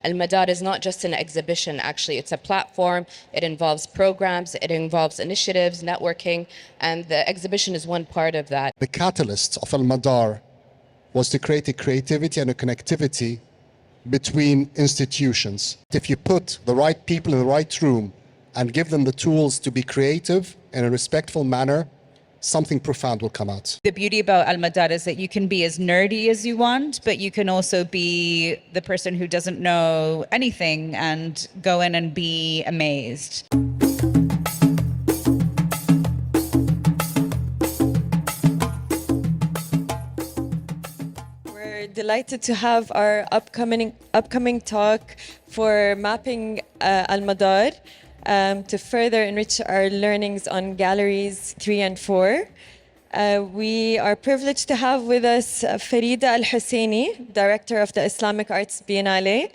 AlMadar is not just an exhibition, actually. It's a platform. It involves programs, it involves initiatives, networking, and the exhibition is one part of that. The catalyst of AlMadar was to create a creativity and a connectivity between institutions. If you put the right people in the right room and give them the tools to be creative in a respectful manner, something profound will come out. The beauty about AlMadar is that you can be as nerdy as you want, but you can also be the person who doesn't know anything and go in and be amazed. We're delighted to have our upcoming talk for mapping AlMadar to further enrich our learnings on galleries 3 and 4. We are privileged to have with us Farida Alhusseini, Director of the Islamic Arts Biennale,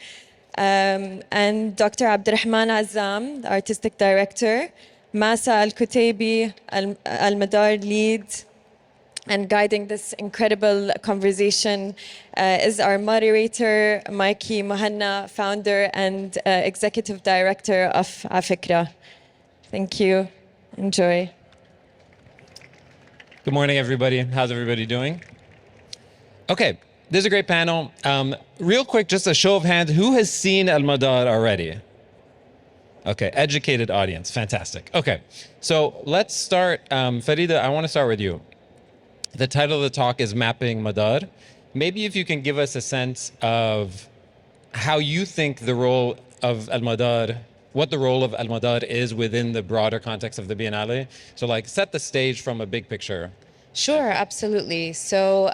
and Dr. Abdulrahman Azzam, the Artistic Director, Masa Al-Kutoubi, AlMadar Lead, and guiding this incredible conversation is our moderator, Mikey Mohanna, founder and executive director of afikra. Thank you. Enjoy. Good morning, everybody. How's everybody doing? Okay, this is a great panel. Real quick, just a show of hands, who has seen AlMadar already? Okay, educated audience, fantastic. Okay, so let's start. Farida, I want to start with you. The title of the talk is Mapping Madar. Maybe if you can give us a sense of how you think the role of AlMadar, what the role of AlMadar is within the broader context of the Biennale. So like set the stage from a big picture. Sure, absolutely. So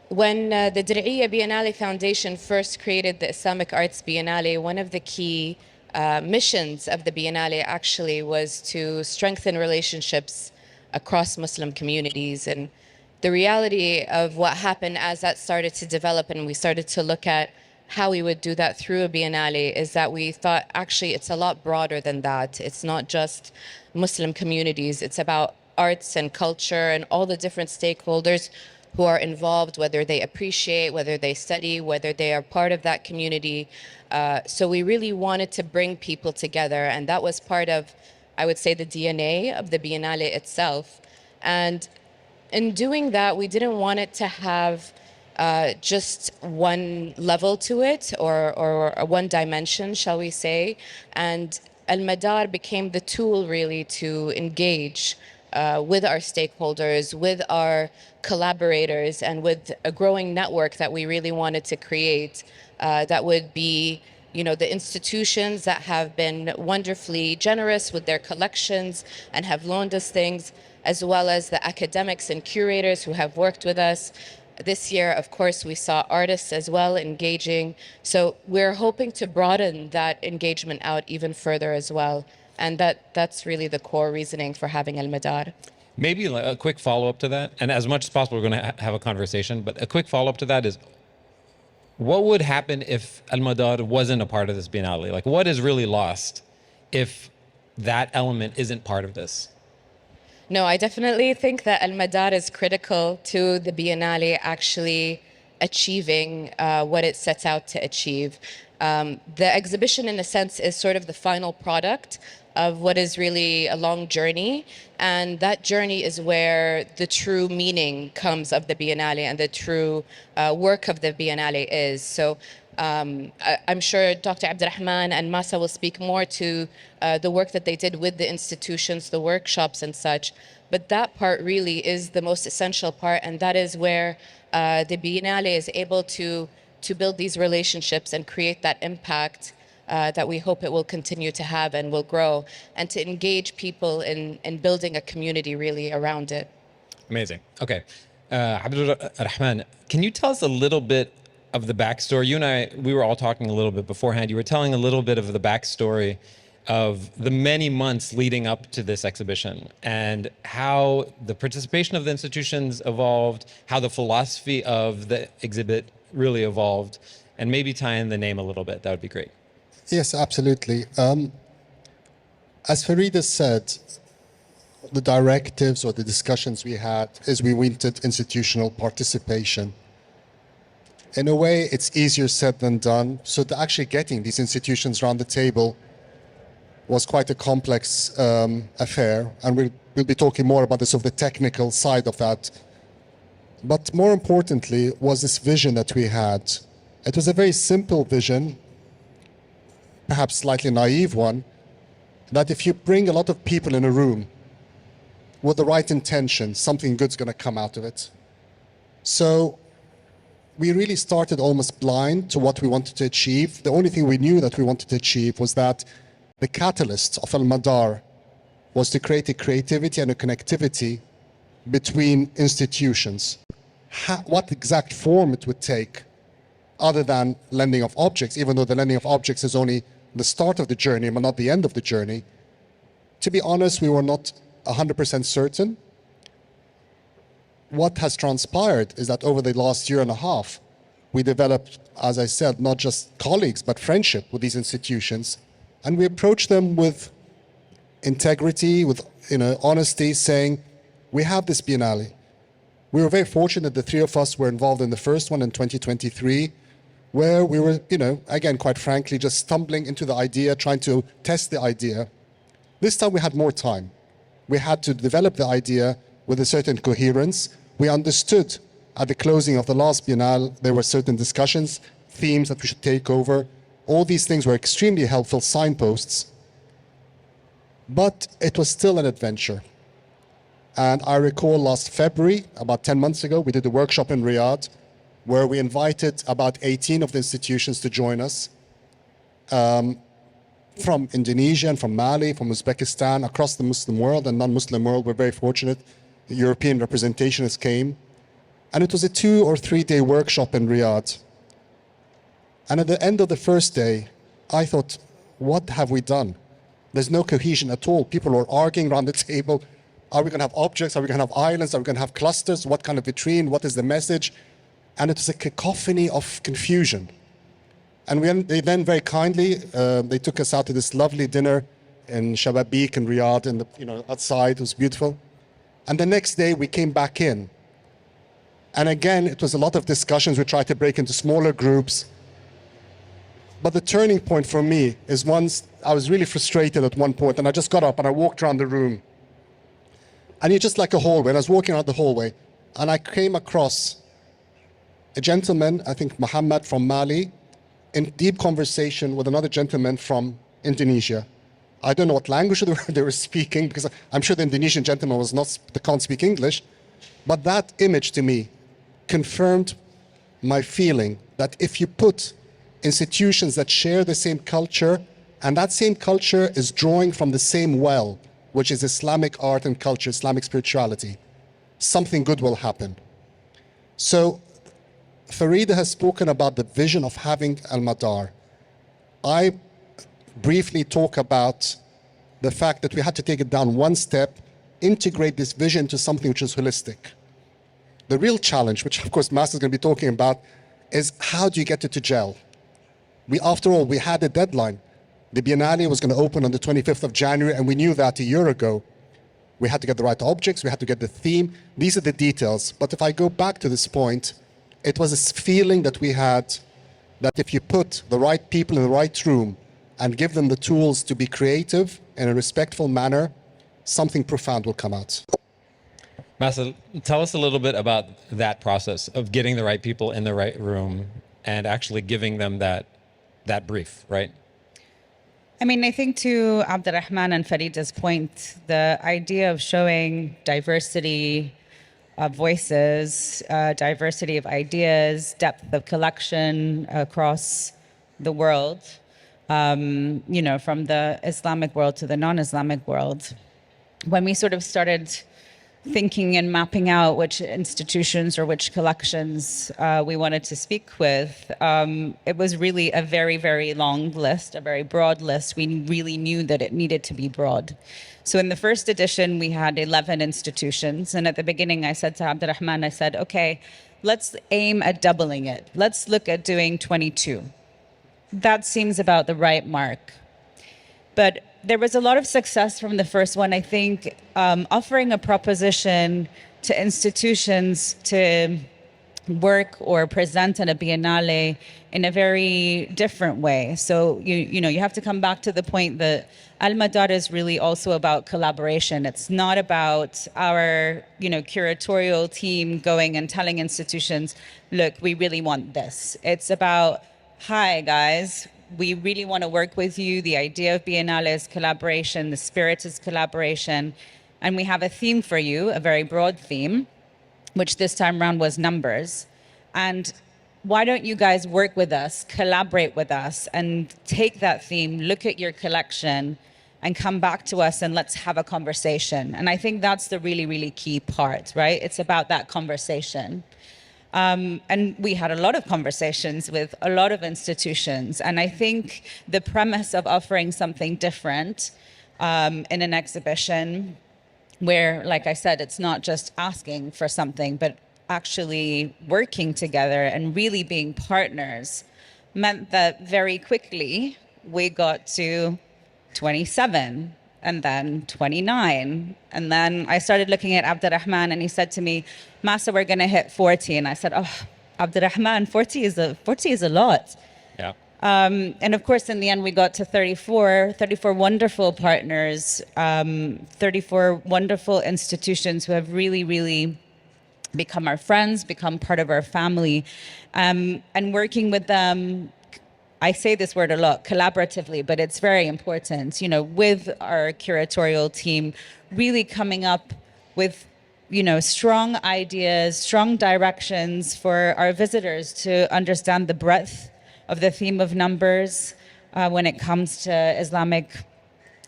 when the Diriyah Biennale Foundation first created the Islamic Arts Biennale, one of the key missions of the Biennale actually was to strengthen relationships across Muslim communities. And the reality of what happened as that started to develop and we started to look at how we would do that through a Biennale is that we thought actually it's a lot broader than that. It's not just Muslim communities, it's about arts and culture and all the different stakeholders who are involved, whether they appreciate, whether they study, whether they are part of that community. So we really wanted to bring people together, and that was part of, I would say, the DNA of the Biennale itself. And in doing that, we didn't want it to have just one level to it or one dimension, shall we say. And AlMadar became the tool really to engage with our stakeholders, with our collaborators, and with a growing network that we really wanted to create that would be, you know, the institutions that have been wonderfully generous with their collections and have loaned us things, as well as the academics and curators who have worked with us. This year, of course, we saw artists as well engaging. So we're hoping to broaden that engagement out even further as well. And that's really the core reasoning for having AlMadar. Maybe a quick follow-up to that, and as much as possible we're going to have a conversation, but a quick follow-up to that is, what would happen if AlMadar wasn't a part of this Biennale? Like, what is really lost if that element isn't part of this? No, I definitely think that AlMadar is critical to the Biennale actually achieving what it sets out to achieve. The exhibition, in a sense, is sort of the final product of what is really a long journey. And that journey is where the true meaning comes of the Biennale and the true work of the Biennale is. So I'm sure Dr. Abdulrahman and Masa will speak more to the work that they did with the institutions, the workshops and such. But that part really is the most essential part, and that is where the Biennale is able to build these relationships and create that impact that we hope it will continue to have and will grow, and to engage people in building a community really around it. Amazing. Okay. Abdulrahman, can you tell us a little bit of the backstory? You and I, we were all talking a little bit beforehand. You were telling a little bit of the backstory of the many months leading up to this exhibition and how the participation of the institutions evolved, how the philosophy of the exhibit really evolved, and maybe tie in the name a little bit. That would be great. Yes, absolutely. As Farida said, the directives or the discussions we had is we wanted institutional participation. In a way, it's easier said than done. So actually getting these institutions around the table was quite a complex affair, and we'll be talking more about this of the technical side of that. But more importantly was this vision that we had. It was a very simple vision, perhaps slightly naive one, that if you bring a lot of people in a room with the right intention, something good's going to come out of it. So we really started almost blind to what we wanted to achieve. The only thing we knew that we wanted to achieve was that the catalyst of AlMadar was to create a creativity and a connectivity between institutions. What exact form it would take, other than lending of objects, even though the lending of objects is only the start of the journey, but not the end of the journey. To be honest, we were not 100% certain. What has transpired is that over the last year and a half, we developed, as I said, not just colleagues, but friendship with these institutions. And we approached them with integrity, with honesty, saying, we have this Biennale. We were very fortunate the three of us were involved in the first one in 2023, where we were, again, quite frankly, just stumbling into the idea, trying to test the idea. This time we had more time. We had to develop the idea with a certain coherence. We understood at the closing of the last Biennale, there were certain discussions, themes that we should take over. All these things were extremely helpful signposts, but it was still an adventure. And I recall last February, about 10 months ago, we did a workshop in Riyadh where we invited about 18 of the institutions to join us from Indonesia and from Mali, from Uzbekistan, across the Muslim world and non-Muslim world. We're very fortunate. The European representationists came. And it was a 2 or 3 day workshop in Riyadh. And at the end of the first day, I thought, what have we done? There's no cohesion at all. People were arguing around the table. Are we going to have objects? Are we going to have islands? Are we going to have clusters? What kind of vitrine? What is the message? And it was a cacophony of confusion. And they then very kindly, they took us out to this lovely dinner in Shababik in Riyadh, outside. It was beautiful. And the next day we came back in. And again, it was a lot of discussions. We tried to break into smaller groups. But the turning point for me is once I was really frustrated at one point, and I just got up and I walked around the room. And it's just like a hallway. And I was walking around the hallway, and I came across a gentleman, I think Muhammad from Mali, in deep conversation with another gentleman from Indonesia. I don't know what language they were speaking, because I'm sure the Indonesian gentleman can't speak English. But that image to me confirmed my feeling that if you put institutions that share the same culture, and that same culture is drawing from the same well, which is Islamic art and culture, Islamic spirituality, something good will happen. So Farida has spoken about the vision of having AlMadar. I briefly talk about the fact that we had to take it down one step, integrate this vision to something which is holistic. The real challenge, which of course Masa is going to be talking about, is how do you get it to gel? After all, we had a deadline. The Biennale was going to open on the 25th of January, and we knew that a year ago. We had to get the right objects, we had to get the theme. These are the details. But if I go back to this point, it was a feeling that we had that if you put the right people in the right room and give them the tools to be creative in a respectful manner, something profound will come out. Masa, tell us a little bit about that process of getting the right people in the right room and actually giving them that brief, right? I mean, I think to Abdulrahman and Farida's point, the idea of showing diversity of voices, diversity of ideas, depth of collection across the world, from the Islamic world to the non-Islamic world. When we sort of started thinking and mapping out which institutions or which collections we wanted to speak with, it was really a very, very long list, a very broad list. We really knew that it needed to be broad. So in the first edition, we had 11 institutions. And at the beginning, I said to Abdulrahman, I said, okay, let's aim at doubling it. Let's look at doing 22. That seems about the right mark. But there was a lot of success from the first one, I think, offering a proposition to institutions to work or present at a biennale in a very different way. So you have to come back to the point that AlMadar is really also about collaboration. It's not about our curatorial team going and telling institutions, look, we really want this. It's about, hi guys, we really want to work with you. The idea of Biennale is collaboration, the spirit is collaboration, and we have a theme for you, a very broad theme, which this time around was numbers. And why don't you guys work with us, collaborate with us, and take that theme, look at your collection, and come back to us and let's have a conversation. And I think that's the really, really key part, right? It's about that conversation. And we had a lot of conversations with a lot of institutions. And I think the premise of offering something different in an exhibition where, like I said, it's not just asking for something, but actually working together and really being partners, meant that very quickly we got to 27 and then 29. And then I started looking at Abdulrahman and he said to me, Masa, we're going to hit 40. And I said, oh, Abdulrahman, 40 is a lot. Yeah. And of course, in the end, we got to 34 wonderful partners, 34 wonderful institutions who have really, really become our friends, become part of our family. And working with them, I say this word a lot, collaboratively, but it's very important, with our curatorial team, really coming up with strong ideas, strong directions for our visitors to understand the breadth of the theme of numbers when it comes to Islamic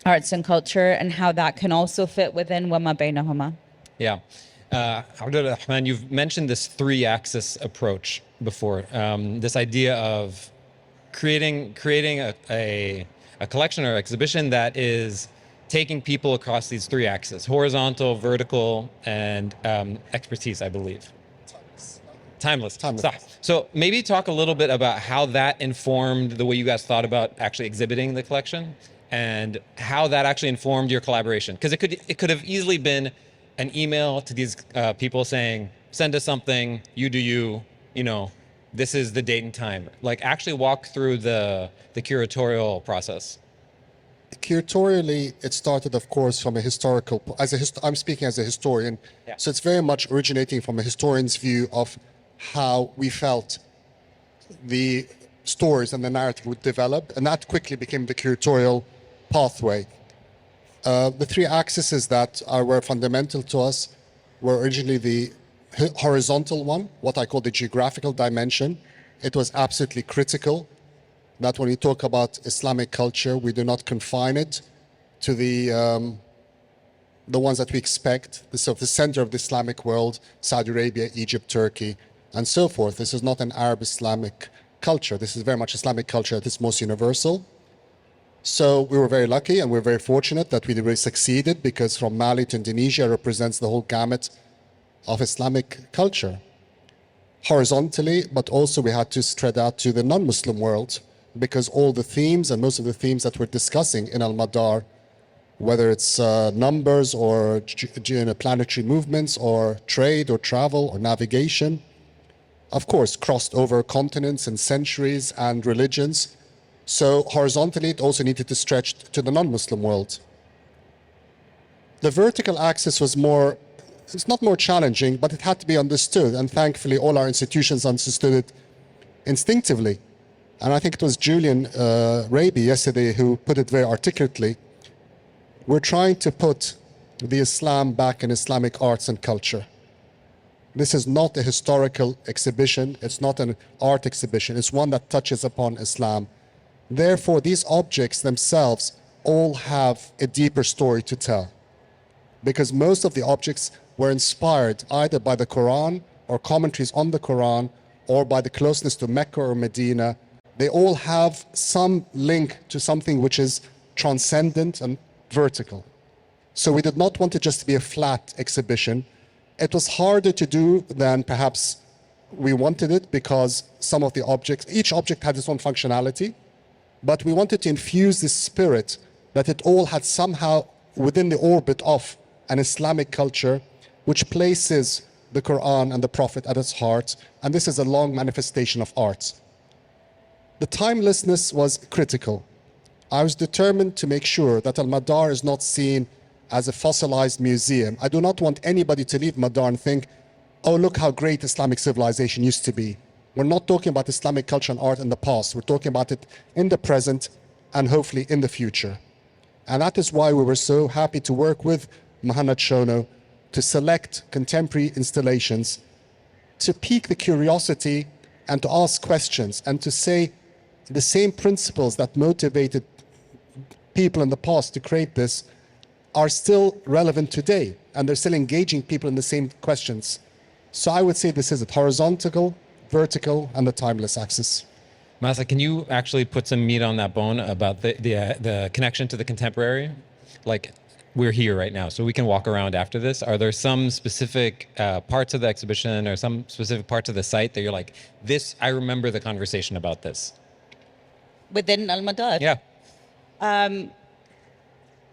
arts and culture, and how that can also fit within Wama Bainahuma. Yeah. Abdulrahman, you've mentioned this three-axis approach before, this idea of creating a collection or exhibition that is taking people across these three axes: horizontal, vertical, and expertise, I believe. Timeless. So maybe talk a little bit about how that informed the way you guys thought about actually exhibiting the collection, and how that actually informed your collaboration. Because it could have easily been an email to these people saying, send us something, you do you, this is the date and time. Like, actually walk through the curatorial process. Curatorially, it started, of course, from a historical, I'm speaking as a historian, Yeah. so it's very much originating from a historian's view of how we felt the stories and the narrative would develop, and that quickly became the curatorial pathway. The three axes that were fundamental to us were originally the horizontal one, what I call the geographical dimension. It was absolutely critical that when we talk about Islamic culture, we do not confine it to the ones that we expect, the center of the Islamic world, Saudi Arabia, Egypt, Turkey, and so forth. This is not an Arab Islamic culture. This is very much Islamic culture at its most universal. So we were very lucky and we're very fortunate that we really succeeded, because from Mali to Indonesia represents the whole gamut of Islamic culture. Horizontally, but also we had to spread out to the non-Muslim world, because all the themes and most of the themes that we're discussing in AlMadar, whether it's numbers or planetary movements or trade or travel or navigation, of course, crossed over continents and centuries and religions. So horizontally, it also needed to stretch to the non-Muslim world. The vertical axis was it's not more challenging, but it had to be understood. And thankfully, all our institutions understood it instinctively. And I think it was Julian Raby yesterday who put it very articulately. We're trying to put the Islam back in Islamic arts and culture. This is not a historical exhibition. It's not an art exhibition. It's one that touches upon Islam. Therefore, these objects themselves all have a deeper story to tell, because most of the objects were inspired either by the Quran or commentaries on the Quran, or by the closeness to Mecca or Medina. They all have some link to something which is transcendent and vertical. So we did not want it just to be a flat exhibition. It was harder to do than perhaps we wanted it, because some of the objects, each object had its own functionality, but we wanted to infuse this spirit that it all had somehow within the orbit of an Islamic culture, which places the Quran and the Prophet at its heart, and this is a long manifestation of art. The timelessness was critical. I was determined to make sure that AlMadar is not seen as a fossilized museum. I do not want anybody to leave Madar and think, oh, look how great Islamic civilization used to be. We're not talking about Islamic culture and art in the past. We're talking about it in the present and hopefully in the future. And that is why we were so happy to work with Muhammad Shono to select contemporary installations, to pique the curiosity and to ask questions and to say the same principles that motivated people in the past to create this are still relevant today, and they're still engaging people in the same questions. So I would say this is it: horizontal, vertical, and the timeless axis. Masa, can you actually put some meat on that bone about the connection to the contemporary? Like, we're here right now, so we can walk around after this. Are there some specific parts of the exhibition or some specific parts of the site that you're like, this, I remember the conversation about this? Within AlMadar? Yeah.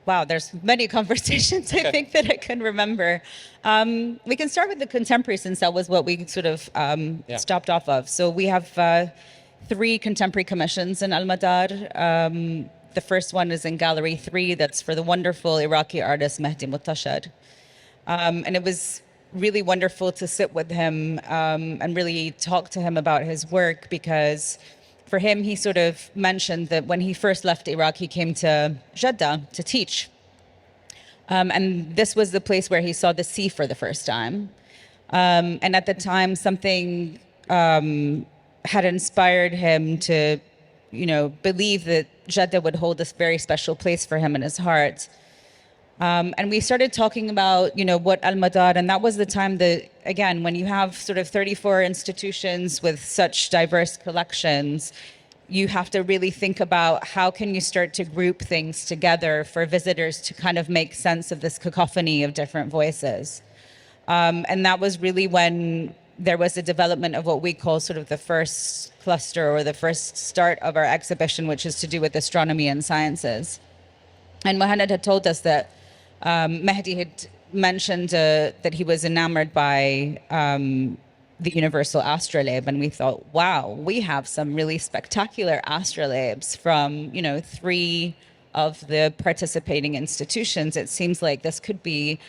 Wow, there's many conversations I think that I can remember. We can start with the contemporary, since that was what we sort of stopped off of. So we have 3 contemporary commissions in AlMadar. The first one is in Gallery 3. That's for the wonderful Iraqi artist Mehdi Muttashad. And it was really wonderful to sit with him and really talk to him about his work, because for him, he sort of mentioned that when he first left Iraq, he came to Jeddah to teach. And this was the place where he saw the sea for the first time. And at the time, something had inspired him to, believe that Jeddah would hold this very special place for him in his heart. And we started talking about, what AlMadar, and that was the time that, again, when you have sort of 34 institutions with such diverse collections, you have to really think about how can you start to group things together for visitors to kind of make sense of this cacophony of different voices. And that was really when there was the development of what we call sort of the first cluster or the first start of our exhibition, which is to do with astronomy and sciences. And Mohamed had told us that Mehdi had mentioned that he was enamored by the universal astrolabe, and we thought, wow, we have some really spectacular astrolabes from 3 of the participating institutions. It seems like this could be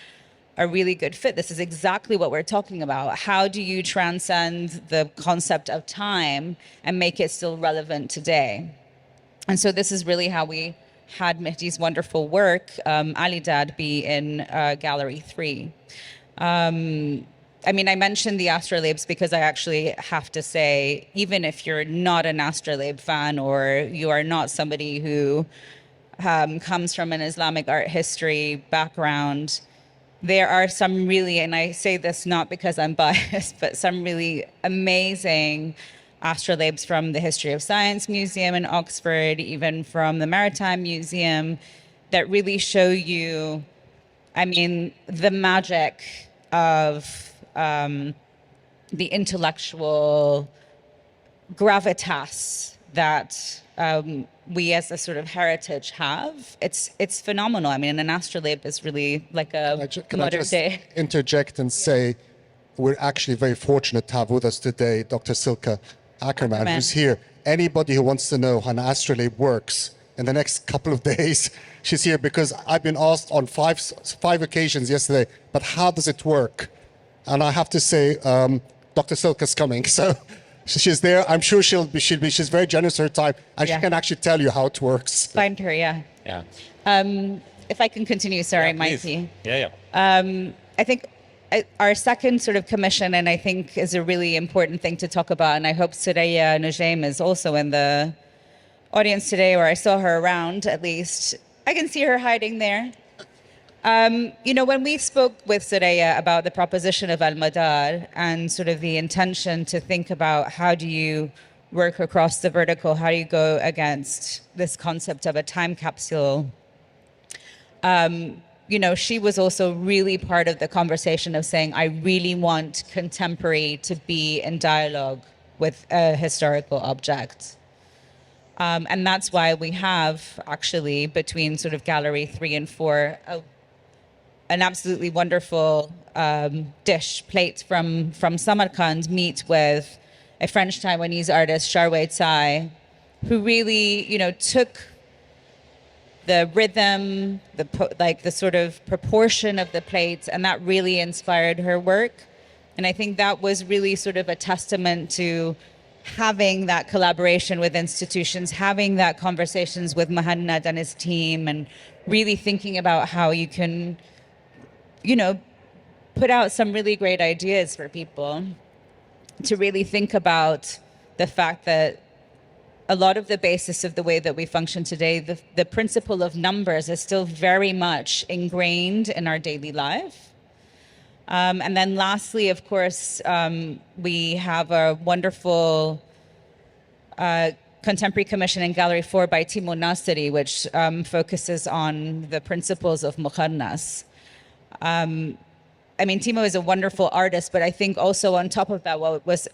a really good fit. This is exactly what we're talking about. How do you transcend the concept of time and make it still relevant today? And so this is really how we had Mehdi's wonderful work, Ali Dad, be in Gallery 3. I mentioned the astrolabes because I actually have to say, even if you're not an astrolabe fan or you are not somebody who comes from an Islamic art history background, there are some really, and I say this not because I'm biased, but some really amazing astrolabes from the History of Science Museum in Oxford, even from the Maritime Museum, that really show you, the magic of the intellectual gravitas that we as a sort of heritage have. It's phenomenal. An astrolabe is really like a modern day. Interject and say we're actually very fortunate to have with us today Dr. Silke Ackerman, who's here. Anybody who wants to know how an astrolabe works in the next couple of days, she's here, because I've been asked on five occasions yesterday, but how does it work? And I have to say, Dr. Silke's coming, so she's there. I'm sure she's very generous with her time, and she can actually tell you how it works. Find her, yeah. Yeah. If I can continue, sorry, Mikey. Yeah. I think our second sort of commission, and I think is a really important thing to talk about, and I hope Diriyah Nujaim is also in the audience today, or I saw her around at least. I can see her hiding there. When we spoke with Diriyah about the proposition of AlMadar and sort of the intention to think about how do you work across the vertical, how do you go against this concept of a time capsule, she was also really part of the conversation of saying, I really want contemporary to be in dialogue with a historical object. And that's why we have actually between sort of Gallery 3 and 4, an absolutely wonderful plate from Samarkand meet with a French Taiwanese artist, Sharwei Tsai, who really, took the rhythm, the sort of proportion of the plates, and that really inspired her work. And I think that was really sort of a testament to having that collaboration with institutions, having that conversations with Muhannad and his team, and really thinking about how you can, put out some really great ideas for people to really think about the fact that a lot of the basis of the way that we function today, the principle of numbers is still very much ingrained in our daily life. And then lastly, of course, we have a wonderful contemporary commission in Gallery 4 by Timo Nasiri, which focuses on the principles of Mukhannas. Timo is a wonderful artist, but I think also on top of that, what was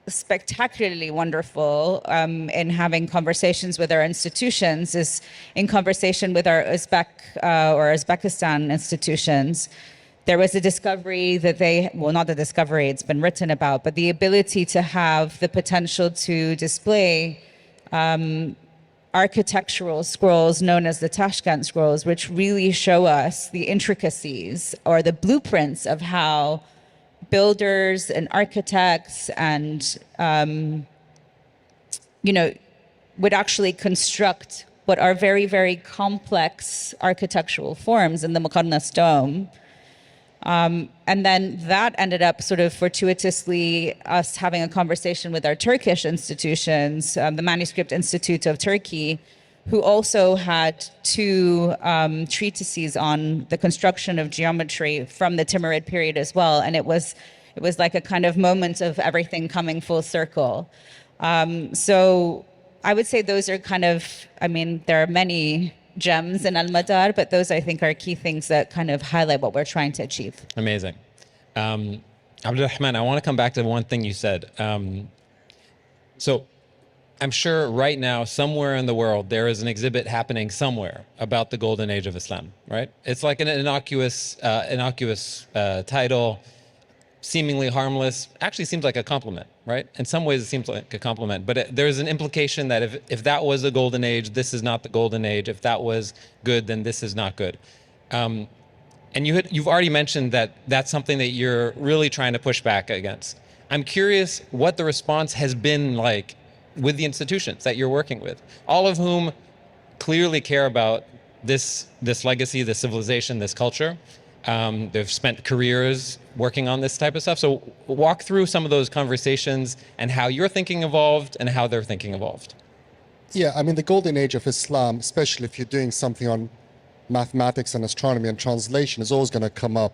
spectacularly wonderful in having conversations with our institutions is in conversation with our Uzbekistan institutions. There was a discovery that not a discovery, it's been written about, but the ability to have the potential to display architectural scrolls known as the Tashkent scrolls, which really show us the intricacies or the blueprints of how builders and architects and, would actually construct what are very, very complex architectural forms in the Mukhannas dome. And then that ended up sort of fortuitously us having a conversation with our Turkish institutions, the Manuscript Institute of Turkey, who also had two treatises on the construction of geometry from the Timurid period as well. And it was like a kind of moment of everything coming full circle. So I would say those are kind of, there are many gems in AlMadar, but those I think are key things that kind of highlight what we're trying to achieve. Amazing. Abdulrahman, I want to come back to one thing you said. So I'm sure right now, somewhere in the world, there is an exhibit happening somewhere about the golden age of Islam, right? It's like an innocuous title, seemingly harmless, actually seems like a compliment, right? In some ways, it seems like a compliment, but there's an implication that if that was the golden age, this is not the golden age. If that was good, then this is not good. And you've already mentioned that that's something that you're really trying to push back against. I'm curious what the response has been like with the institutions that you're working with, all of whom clearly care about this legacy, this civilization, this culture. They've spent careers working on this type of stuff. So walk through some of those conversations and how your thinking evolved and how their thinking evolved. Yeah, the golden age of Islam, especially if you're doing something on mathematics and astronomy and translation, is always going to come up.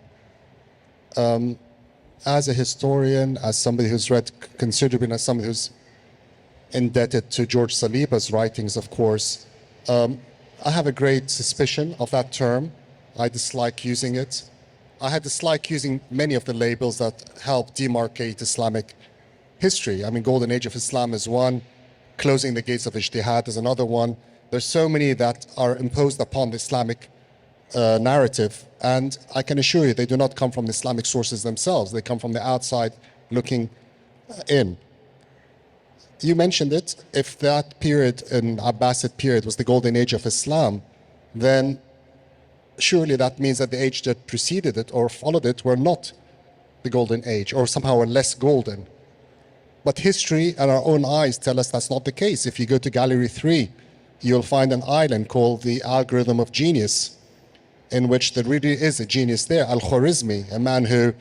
As a historian, as somebody who's read considerably, and as somebody who's indebted to George Saliba's writings, of course, I have a great suspicion of that term. I dislike using it. I dislike using many of the labels that help demarcate Islamic history. Golden Age of Islam is one. Closing the gates of ijtihad is another one. There's so many that are imposed upon the Islamic narrative. And I can assure you, they do not come from the Islamic sources themselves. They come from the outside looking in. You mentioned it. If that period, in Abbasid period, was the golden age of Islam, then surely that means that the age that preceded it or followed it were not the golden age, or somehow were less golden. But history and our own eyes tell us that's not the case. If you go to Gallery 3, you'll find an island called the Algorithm of Genius, in which there really is a genius there, Al-Khwarizmi, a man who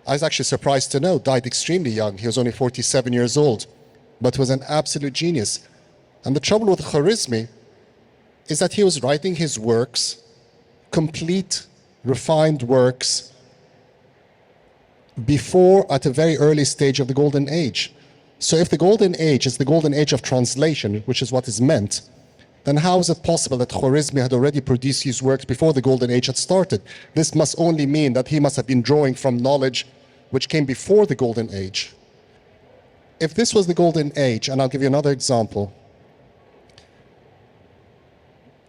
I was actually surprised to know died extremely young. He was only 47 years old, but was an absolute genius. And the trouble with Khwarizmi is that he was writing his works, complete, refined works, before, at a very early stage of the Golden Age. So if the Golden Age is the Golden Age of translation, which is what is meant, then how is it possible that Khwarizmi had already produced his works before the Golden Age had started? This must only mean that he must have been drawing from knowledge which came before the Golden Age. If this was the Golden Age, and I'll give you another example.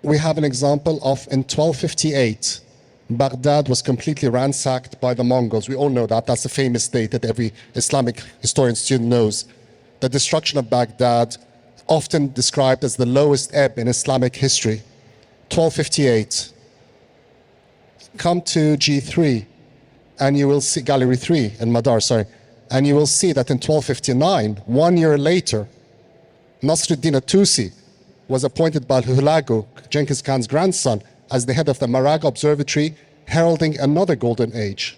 We have an example of, in 1258, Baghdad was completely ransacked by the Mongols. We all know that. That's a famous date that every Islamic historian student knows. The destruction of Baghdad, often described as the lowest ebb in Islamic history. 1258. Come to G3, and you will see, Gallery 3 in Madar, sorry, and you will see that in 1259, 1 year later, Nasruddin Tusi was appointed by Hulagu, Genghis Khan's grandson, as the head of the Maraga Observatory, heralding another golden age.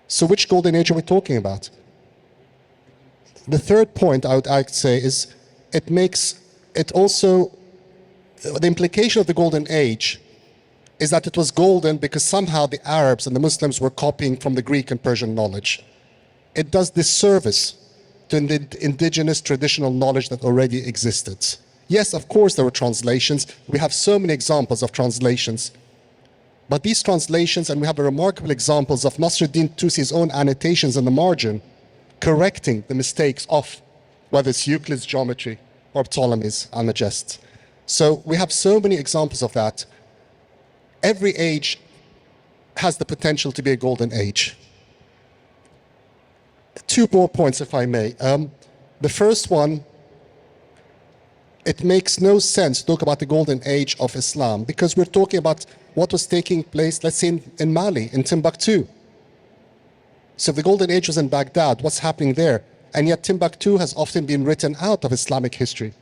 So which golden age are we talking about? The third point I would say is it makes it also, the implication of the golden age is that it was golden because somehow the Arabs and the Muslims were copying from the Greek and Persian knowledge. It does disservice to the indigenous traditional knowledge that already existed. Yes, of course there were translations. We have so many examples of translations. But these translations, and we have remarkable examples of Nasruddin Tusi's own annotations in the margin, correcting the mistakes of whether it's Euclid's geometry or Ptolemy's Almagest. So we have so many examples of that. Every age has the potential to be a golden age. 2 more points, if I may. The first one, it makes no sense to talk about the golden age of Islam because we're talking about what was taking place, let's say, in Mali, in Timbuktu. So if the golden age was in Baghdad, what's happening there? And yet Timbuktu has often been written out of Islamic history.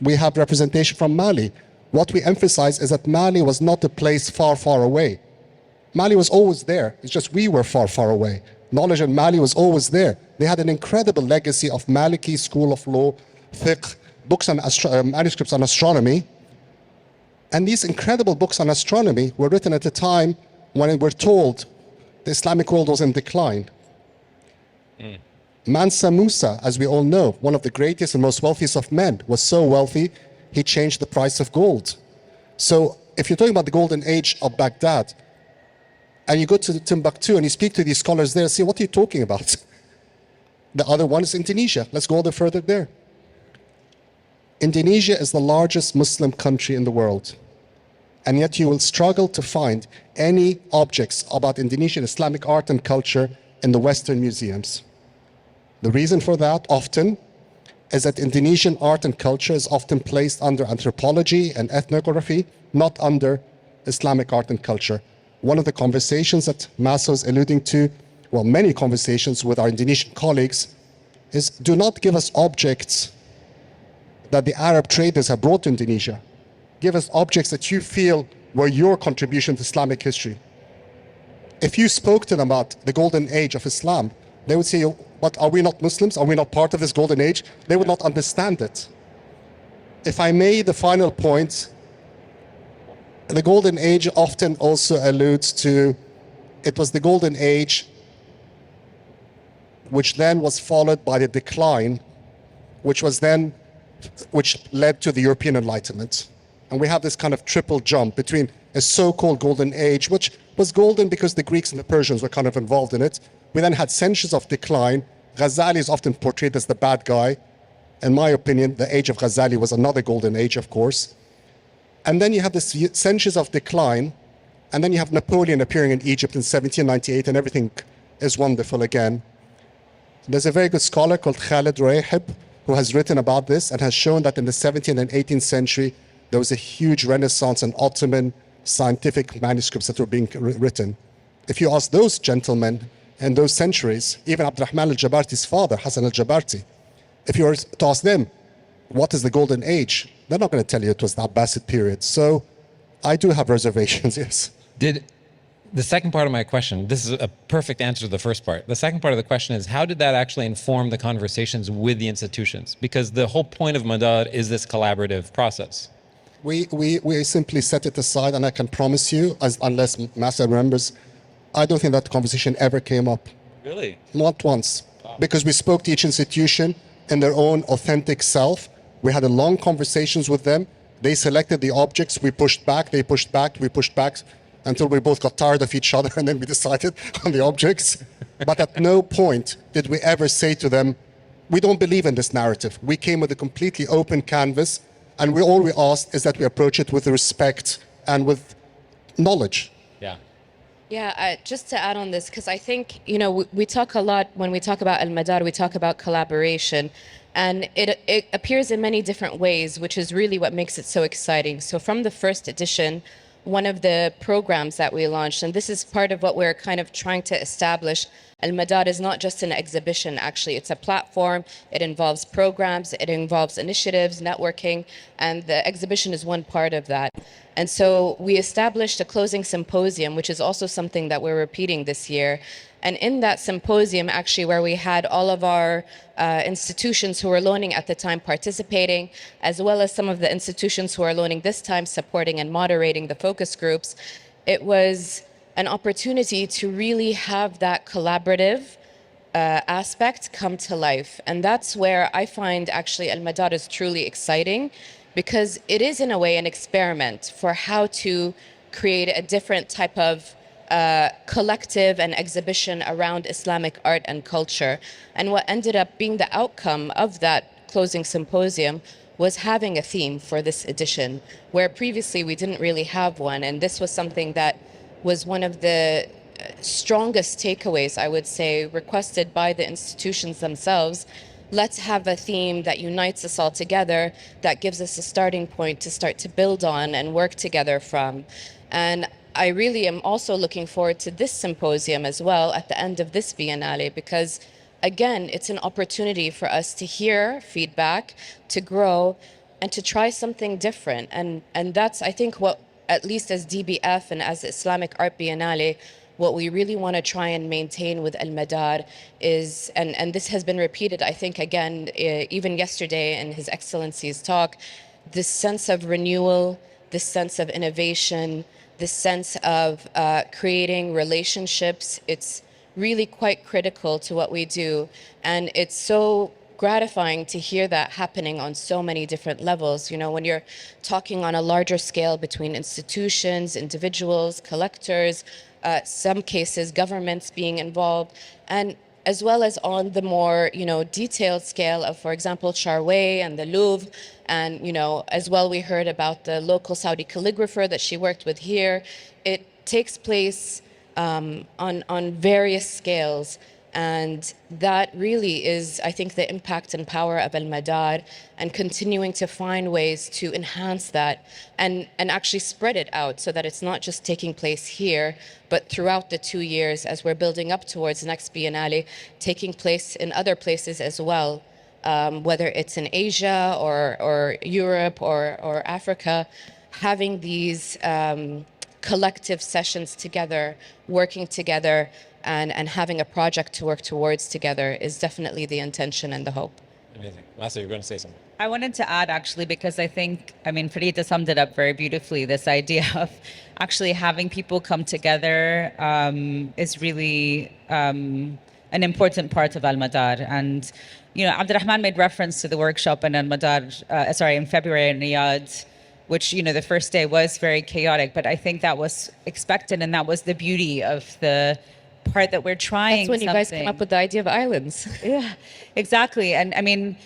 We have representation from Mali. What we emphasize is that Mali was not a place far, far away. Mali was always there. It's just we were far, far away. Knowledge in Mali was always there. They had an incredible legacy of Maliki school of law, fiqh, books and manuscripts on astronomy. And these incredible books on astronomy were written at a time when we're told the Islamic world was in decline. Mansa Musa, as we all know, one of the greatest and most wealthiest of men, was so wealthy, he changed the price of gold. So if you're talking about the golden age of Baghdad, and you go to Timbuktu and you speak to these scholars there, say, what are you talking about? The other one is Indonesia. Let's go a little further there. Indonesia is the largest Muslim country in the world. And yet you will struggle to find any objects about Indonesian Islamic art and culture in the Western museums. The reason for that often is that Indonesian art and culture is often placed under anthropology and ethnography, not under Islamic art and culture. One of the conversations that Masa was alluding to, well, many conversations with our Indonesian colleagues, is do not give us objects that the Arab traders have brought to Indonesia. Give us objects that you feel were your contribution to Islamic history. If you spoke to them about the golden age of Islam, they would say, what, are we not Muslims? Are we not part of this golden age? They would not understand it. If I may, the final point, the golden age often also alludes to, it was the golden age which then was followed by the decline, which led to the European Enlightenment. And we have this kind of triple jump between a so-called golden age, which was golden because the Greeks and the Persians were kind of involved in it. We then had centuries of decline. Ghazali is often portrayed as the bad guy. In my opinion, the age of Ghazali was another golden age, of course. And then you have this centuries of decline, and then you have Napoleon appearing in Egypt in 1798, and everything is wonderful again. There's a very good scholar called Khalid Rahib who has written about this and has shown that in the 17th and 18th century, there was a huge renaissance in Ottoman scientific manuscripts that were being written. If you ask those gentlemen in those centuries, even Abdulrahman al-Jabarti's father, Hassan al-Jabarti, if you were to ask them, what is the golden age? They're not going to tell you it was the Abbasid period. So I do have reservations, yes. Did the second part of my question, this is a perfect answer to the first part. The second part of the question is, how did that actually inform the conversations with the institutions? Because the whole point of Madar is this collaborative process. We simply set it aside, and I can promise you, unless Masa remembers, I don't think that conversation ever came up. Really? Not once. Wow. Because we spoke to each institution in their own authentic self. We had a long conversations with them. They selected the objects. We pushed back. They pushed back. We pushed back until we both got tired of each other, and then we decided on the objects. But at no point did we ever say to them, we don't believe in this narrative. We came with a completely open canvas, and all we asked is that we approach it with respect and with knowledge. Yeah. Yeah, just to add on this, because I think, we talk a lot when we talk about Al-Madar, we talk about collaboration. And it appears in many different ways, which is really what makes it so exciting. So from the first edition, one of the programs that we launched, and this is part of what we're kind of trying to establish. Al-Madar is not just an exhibition, actually. It's a platform. It involves programs, it involves initiatives, networking, and the exhibition is one part of that. And so we established a closing symposium, which is also something that we're repeating this year. And in that symposium, actually, where we had all of our institutions who were loaning at the time participating, as well as some of the institutions who are loaning this time supporting and moderating the focus groups, it was an opportunity to really have that collaborative aspect come to life. And that's where I find actually Al-Madar is truly exciting, because it is in a way an experiment for how to create a different type of collective and exhibition around Islamic art and culture. And what ended up being the outcome of that closing symposium was having a theme for this edition, where previously we didn't really have one. And this was something that was one of the strongest takeaways, I would say, requested by the institutions themselves. Let's have a theme that unites us all together, that gives us a starting point to start to build on and work together from. And I really am also looking forward to this symposium as well at the end of this Biennale, because again, it's an opportunity for us to hear feedback, to grow, and to try something different. And that's, I think, what, at least as DBF and as Islamic Art Biennale, what we really want to try and maintain with Al-Madar is, and this has been repeated, I think, again, even yesterday in His Excellency's talk, this sense of renewal, this sense of innovation, this sense of creating relationships. It's really quite critical to what we do. And it's so gratifying to hear that happening on so many different levels. When you're talking on a larger scale between institutions, individuals, collectors, some cases governments being involved, and as well as on the more detailed scale of, for example, Charway and the Louvre. And as well, we heard about the local Saudi calligrapher that she worked with here. It takes place on various scales. And that really is, I think, the impact and power of Al-Madar, and continuing to find ways to enhance that and actually spread it out so that it's not just taking place here, but throughout the 2 years as we're building up towards the next Biennale, taking place in other places as well, whether it's in Asia or Europe or Africa, having these collective sessions together, working together, and having a project to work towards together is definitely the intention and the hope. Amazing. Masa, you're going to say something. I wanted to add, actually, because I think, Farida summed it up very beautifully, this idea of actually having people come together is really an important part of Al-Madar. And, Abdulrahman made reference to the workshop in Al-Madar, in February in Riyadh, which, the first day was very chaotic, but I think that was expected, and that was the beauty of the part that we're trying. That's when you guys came up with the idea of islands. Yeah, exactly. And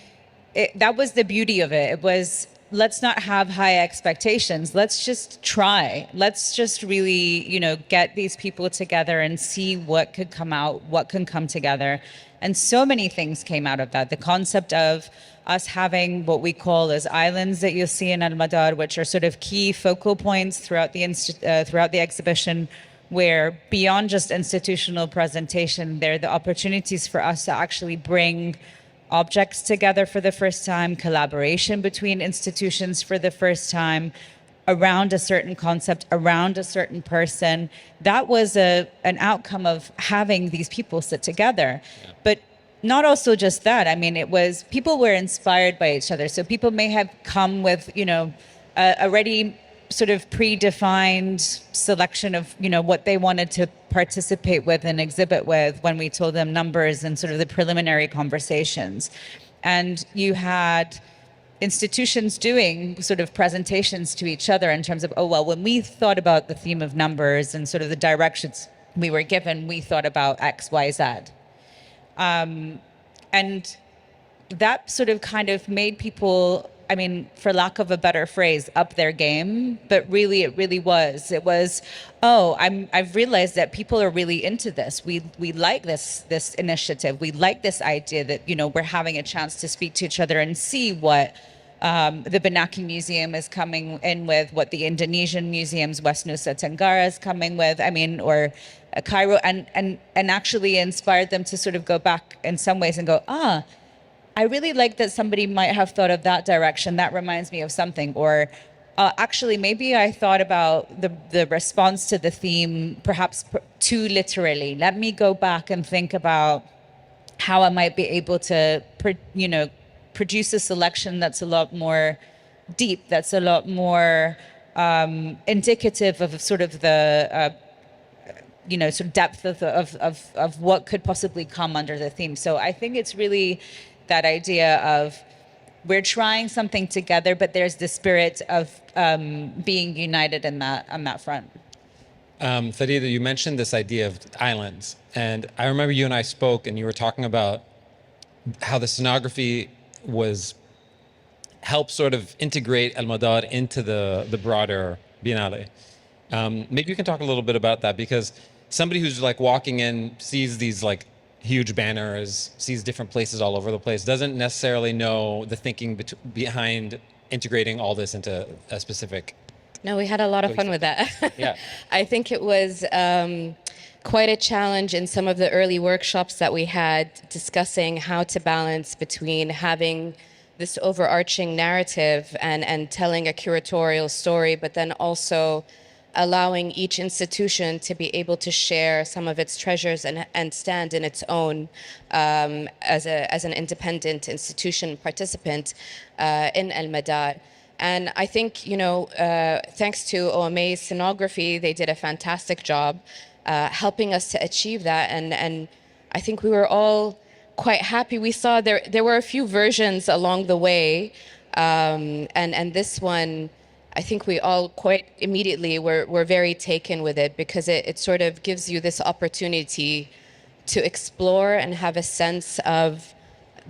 that was the beauty of it. It was, let's not have high expectations. Let's just try. Let's just really, get these people together and see what could come out, what can come together. And so many things came out of that. The concept of us having what we call as islands that you'll see in Al-Madar, which are sort of key focal points throughout the exhibition, where beyond just institutional presentation, there are the opportunities for us to actually bring objects together for the first time, collaboration between institutions for the first time, around a certain concept, around a certain person. That was an outcome of having these people sit together. Yeah. But not also just that. It was, people were inspired by each other. So people may have come with, already sort of predefined selection of, what they wanted to participate with and exhibit with when we told them numbers and sort of the preliminary conversations. And you had institutions doing sort of presentations to each other in terms of, when we thought about the theme of numbers and sort of the directions we were given, we thought about X, Y, Z. And that sort of kind of made people I mean, for lack of a better phrase, up their game. But really, it really was. It was, oh, I've realized that people are really into this. We like this initiative. We like this idea that, you know, we're having a chance to speak to each other and see what the Benaki Museum is coming in with, what the Indonesian museums, West Nusa Tenggara is coming with. I mean, or Cairo, and actually inspired them to sort of go back in some ways and go, I really like that somebody might have thought of that direction. That reminds me of something. Or actually, maybe I thought about the response to the theme perhaps too literally. Let me go back and think about how I might be able to, produce a selection that's a lot more deep, that's a lot more indicative of sort of the sort of depth of what could possibly come under the theme. So I think it's really that idea of we're trying something together, but there's the spirit of being united in that on that front. Farida, you mentioned this idea of islands, and I remember you and I spoke, and you were talking about how the scenography was help sort of integrate AlMadar into the broader Biennale. Maybe you can talk a little bit about that, because somebody who's like walking in sees these like huge banners, sees different places all over the place, doesn't necessarily know the thinking behind integrating all this into a specific. No, we had a lot of fun with that. Yeah. I think it was quite a challenge in some of the early workshops that we had, discussing how to balance between having this overarching narrative and telling a curatorial story, but then also allowing each institution to be able to share some of its treasures and stand in its own as an independent institution participant in AlMadar. And I think, thanks to OMA's scenography, they did a fantastic job helping us to achieve that. And I think we were all quite happy. We saw there were a few versions along the way. And this one, I think we all quite immediately were very taken with it, because it sort of gives you this opportunity to explore and have a sense of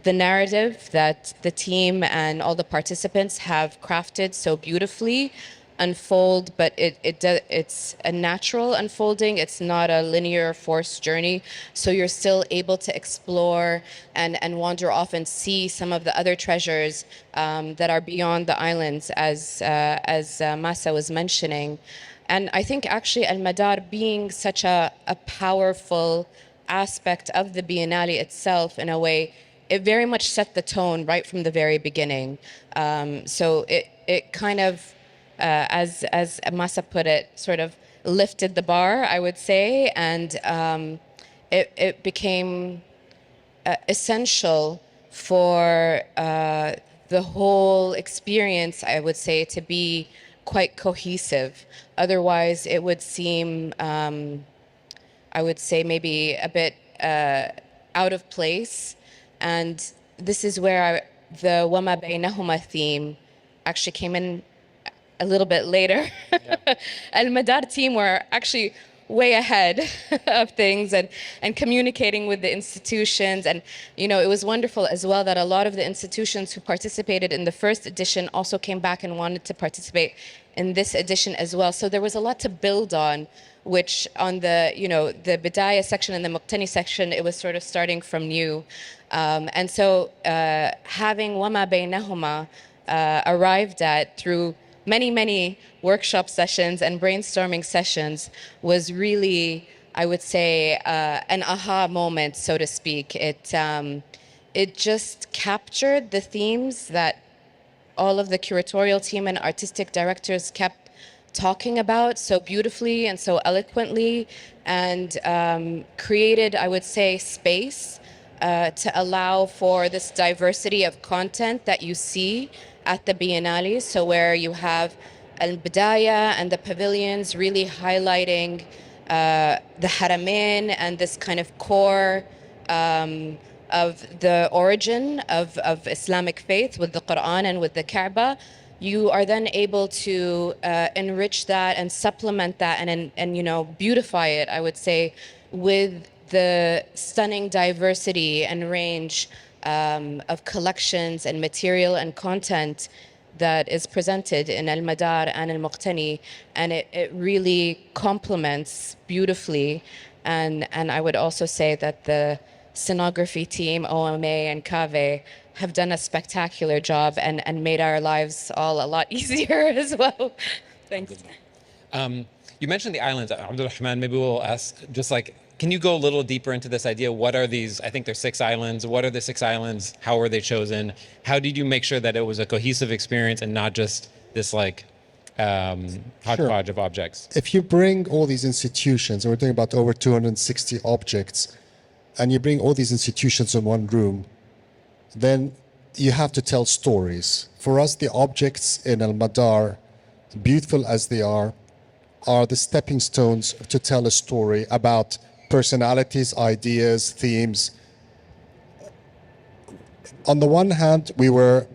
the narrative that the team and all the participants have crafted so beautifully unfold, but it's a natural unfolding. It's not a linear forced journey. So you're still able to explore and wander off and see some of the other treasures that are beyond the islands, as Masa was mentioning. And I think actually AlMadar being such a powerful aspect of the Biennale itself, in a way, it very much set the tone right from the very beginning. So it kind of, as Masa put it, sort of lifted the bar, I would say, and it became essential for the whole experience, I would say, to be quite cohesive. Otherwise, it would seem, I would say, maybe a bit out of place. And this is where the Wama Baynahuma theme actually came in a little bit later. Yeah. AlMadar team were actually way ahead of things and communicating with the institutions. And, it was wonderful as well that a lot of the institutions who participated in the first edition also came back and wanted to participate in this edition as well. So there was a lot to build on, which on the, the Bidaya section and the Muqtani section, it was sort of starting from new. And so having Wama Baynahuma arrived at through many workshop sessions and brainstorming sessions was really, I would say, an aha moment, so to speak. It just captured the themes that all of the curatorial team and artistic directors kept talking about so beautifully and so eloquently, and created, I would say, space to allow for this diversity of content that you see at the Biennale. So where you have Al-Bidaya and the pavilions really highlighting the Haramain and this kind of core of the origin of Islamic faith with the Quran and with the Kaaba, you are then able to enrich that and supplement that and beautify it, I would say, with the stunning diversity and range of collections and material and content that is presented in AlMadar and Al-Muqtani, and it really complements beautifully. And I would also say that the scenography team, OMA and Kave, have done a spectacular job and made our lives all a lot easier as well. Thanks. You mentioned the islands. Abdulrahman, maybe we'll ask, just like, can you go a little deeper into this idea? What are these? I think there's 6 islands. What are the 6 islands? How were they chosen? How did you make sure that it was a cohesive experience and not just this like hodgepodge of objects? If you bring all these institutions, and we're talking about over 260 objects, and you bring all these institutions in one room, then you have to tell stories. For us, the objects in AlMadar, beautiful as they are the stepping stones to tell a story about personalities, ideas, themes. On the one hand, we were,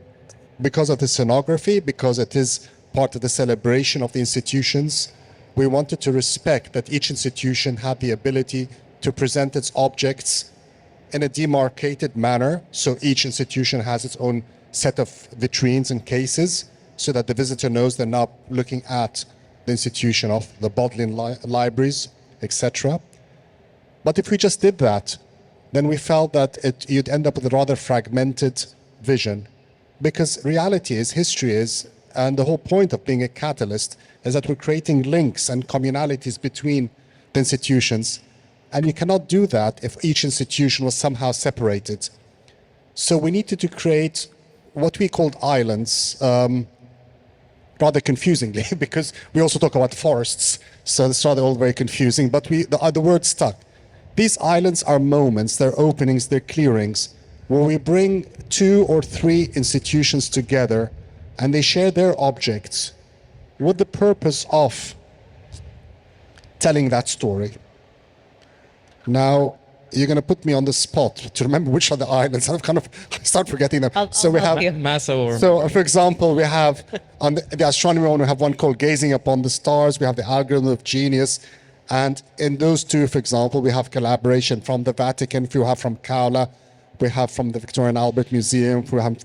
because of the scenography, because it is part of the celebration of the institutions, we wanted to respect that each institution had the ability to present its objects in a demarcated manner. So each institution has its own set of vitrines and cases, so that the visitor knows they're not looking at the institution of the Bodleian libraries, etc. But if we just did that, then we felt that you'd end up with a rather fragmented vision, because reality is, history is, and the whole point of being a catalyst is that we're creating links and communalities between the institutions, and you cannot do that if each institution was somehow separated. So we needed to create what we called islands, rather confusingly, because we also talk about forests, so it's rather all very confusing, but the word stuck. These islands are moments, they're openings, they're clearings, where we bring 2 or 3 institutions together and they share their objects with the purpose of telling that story. Now, you're going to put me on the spot to remember which are the islands. I start forgetting them. I'll help you. Masa or So, for example, we have on the astronomy one, we have one called Gazing Upon the Stars. We have the Algorithm of Genius. And in those 2, for example, we have collaboration from the Vatican, we have from Kaula, we have from the Victoria and Albert Museum, we have,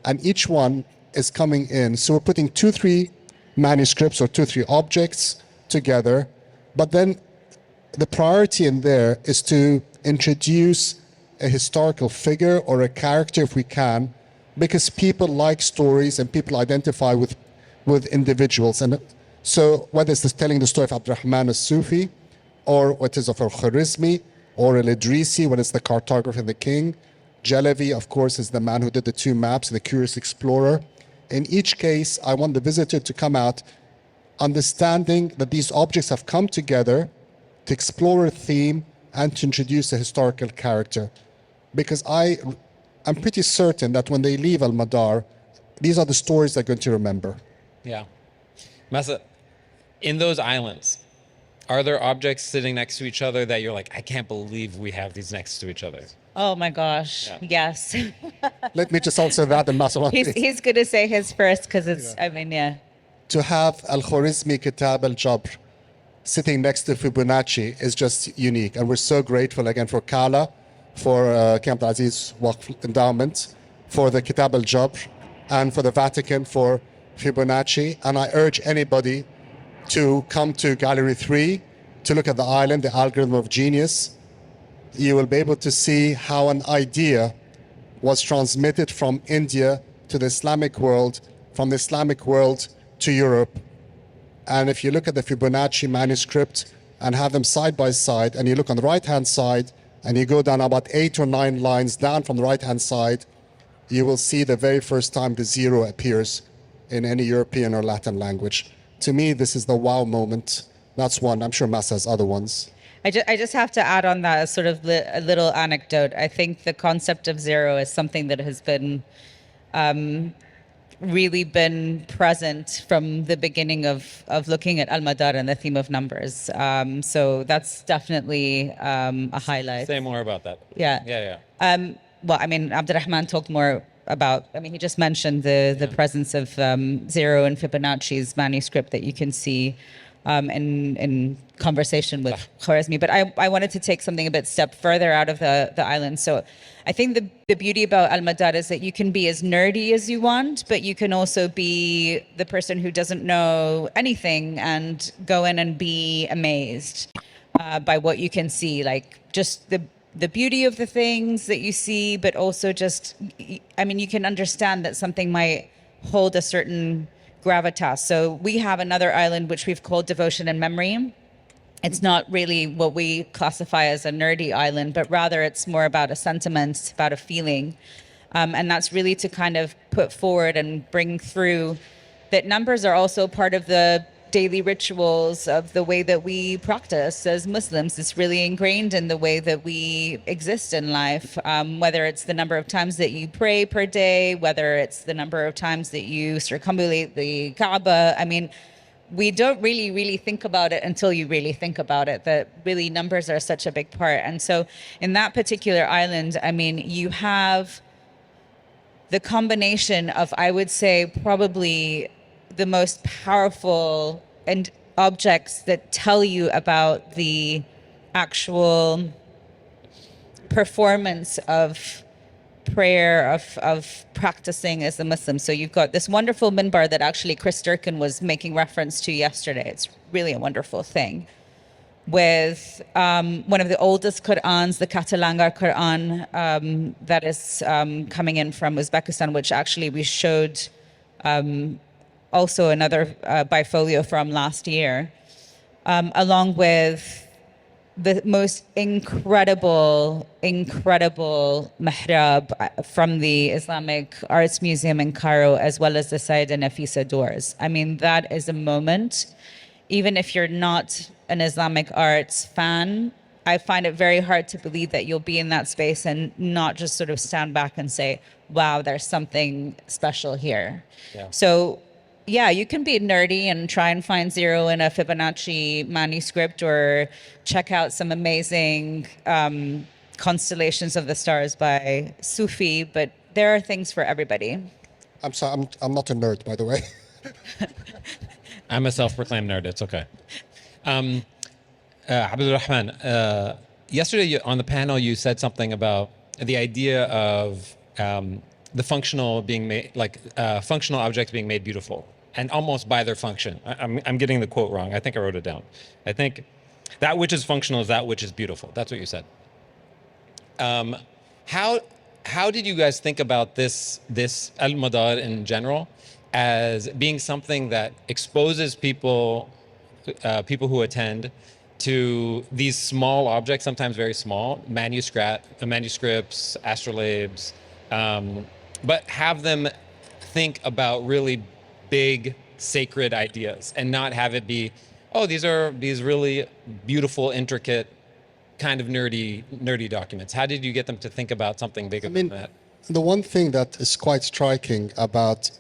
and each one is coming in. So we're putting 2-3 manuscripts or 2-3 objects together. But then the priority in there is to introduce a historical figure or a character if we can, because people like stories and people identify with individuals. And so whether it's telling the story of Abdulrahman as-Sufi, or what is of Al-Khwarizmi, or Al-Idrisi, when it's the cartographer and the king. Jalavi, of course, is the man who did the 2 maps, the curious explorer. In each case, I want the visitor to come out understanding that these objects have come together to explore a theme and to introduce a historical character. Because I'm pretty certain that when they leave AlMadar, these are the stories they're going to remember. Yeah. Masa, in those islands, are there objects sitting next to each other that you're like, I can't believe we have these next to each other? Oh my gosh, yes. Let me just answer that and Masa. He's going to say his first because it's, I mean, yeah. To have Al-Khwarizmi Kitab al-Jabr sitting next to Fibonacci is just unique. And we're so grateful again for Kala, for King Abdulaziz Waqf Endowment, for the Kitab al-Jabr, and for the Vatican for Fibonacci. And I urge anybody to come to Gallery 3 to look at the island, the Algorithm of Genius. You will be able to see how an idea was transmitted from India to the Islamic world, from the Islamic world to Europe. And if you look at the Fibonacci manuscript and have them side by side, and you look on the right-hand side, and you go down about 8 or 9 lines down from the right-hand side, you will see the very first time the 0 appears in any European or Latin language. To me, this is the wow moment. That's one. I'm sure Masa has other ones. I just have to add on that as sort of a little anecdote. I think the concept of 0 is something that has been really been present from the beginning of looking at AlMadar and the theme of numbers. So that's definitely a highlight. Say more about that. Yeah. Well, I mean, Abdulrahman talked more about, I mean, he just mentioned the presence of 0 in Fibonacci's manuscript that you can see in conversation with Khwarizmi. But I wanted to take something a bit step further out of the island. So I think the beauty about AlMadar is that you can be as nerdy as you want, but you can also be the person who doesn't know anything and go in and be amazed by what you can see, like just the beauty of the things that you see, but also just, I mean, you can understand that something might hold a certain gravitas. So we have another island which we've called Devotion and Memory. It's not really what we classify as a nerdy island, but rather it's more about a sentiment, about a feeling. And that's really to kind of put forward and bring through that numbers are also part of the daily rituals of the way that we practice as Muslims. It's really ingrained in the way that we exist in life, whether it's the number of times that you pray per day, whether it's the number of times that you circumambulate the Kaaba. I mean, we don't really think about it until you really think about it, that really numbers are such a big part. And so in that particular island, I mean, you have the combination of, I would say, probably the most powerful and objects that tell you about the actual performance of prayer, of practicing as a Muslim. So you've got this wonderful minbar that actually Chris Durkin was making reference to yesterday. It's really a wonderful thing. With one of the oldest Qur'ans, the Katalangar Qur'an, that is coming in from Uzbekistan, which actually we showed also another bifolio from last year, along with the most incredible mihrab from the Islamic Arts Museum in Cairo, as well as the Sayyidah Nafisa doors. I mean, that is a moment, even if you're not an Islamic arts fan, I find it very hard to believe that you'll be in that space and not just sort of stand back and say, wow, there's something special here. Yeah. So yeah, you can be nerdy and try and find zero in a Fibonacci manuscript or check out some amazing constellations of the stars by Sufi, but there are things for everybody. I'm sorry, I'm not a nerd, by the way. I'm a self-proclaimed nerd. It's okay. Abdulrahman, yesterday on the panel, you said something about the idea of the functional being made, like functional objects being made beautiful, and almost by their function. I'm getting the quote wrong. I think I wrote it down. I think that which is functional is that which is beautiful. That's what you said. How did you guys think about this AlMadar in general as being something that exposes people who attend to these small objects, sometimes very small, manuscripts, astrolabes, but have them think about really big, sacred ideas and not have it be, oh, these are these really beautiful, intricate, kind of nerdy documents. How did you get them to think about something bigger than that? The one thing that is quite striking about